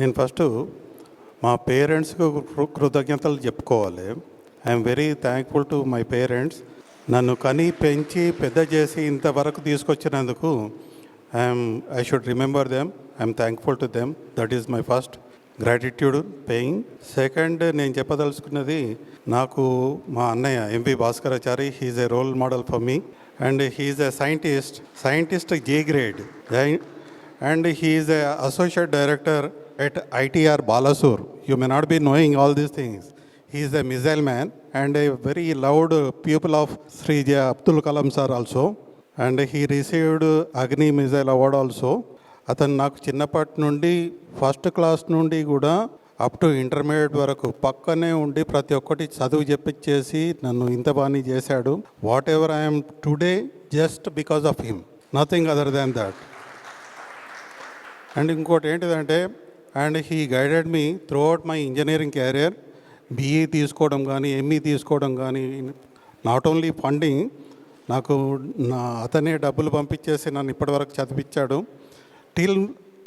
నేను ఫస్టు మా పేరెంట్స్‌కు కృతజ్ఞతలు చెప్పుకోవాలి. I'm very thankful to my parents. నన్ను కని, పెంచి, పెద్ద చేసి ఇంతవరకు తీసుకొచ్చినందుకు I should remember them. I'm thankful to them. That is my first gratitude paying. Second నేను చెప్పదలుచుకున్నది, నాకు మా అన్నయ్య M V Bhaskarachari, he is a role model for me and he is a scientist J grade. And he is a associate director at ITR Balasur. You may not be knowing all these things. He is a missile man and a very loud pupil of Sri J. Abdul Kalam sir also. And he received Agni Missile Award also. అతను నాకు చిన్నప్పటి నుండి first class నుండి కూడా up to intermediate వరకు పక్కనే ఉండి ప్రతి ఒక్కటి చదువు చెప్పించేసి నన్ను ఇంత బాగా చేశాడు. What ever I'm today just because of him, nothing other than that. And ఇంకోటి ఏంటిదంటే, and he guided me through out my engineering carrier. BE తీసుకోవడం కానీ, ME తీసుకోవడం కానీ, నాట్ ఓన్లీ ఫండింగ్, నాకు అతనే డబ్బులు పంపించేసి నన్ను ఇప్పటివరకు చదివించాడు. Till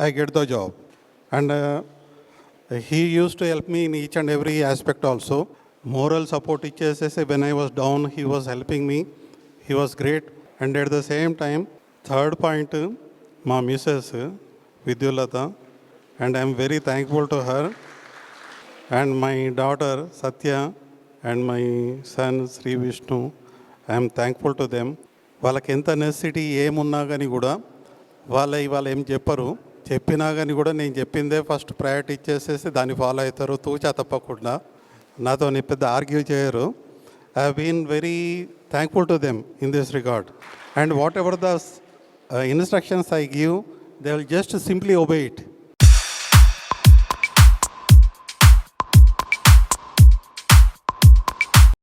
I get the job. And he use to help me in each and every aspect also. Moral support ఇచ్చేసేసి when I was down he was helping me. He was great. And at the same time third point, మా Mrs Vidyulata, and I am very thankful to her, and my daughter Satya and my son Sri Vishnu, I am thankful to them. వాళ్ళకి ఎంత necessity ఏమున్నా కానీ కూడా ఇవాళ ఏం చెప్పరు, చెప్పినా కానీ కూడా నేను చెప్పిందే ఫస్ట్ ప్రయారిటీ ఇచ్చేసేసి దాన్ని ఫాలో అవుతారు తూచా తప్పకుండా. నాతో పెద్ద ఆర్గ్యూ చేయరు. I have been very thankful to them in this regard. And whatever the instructions I give, they will just simply obey it.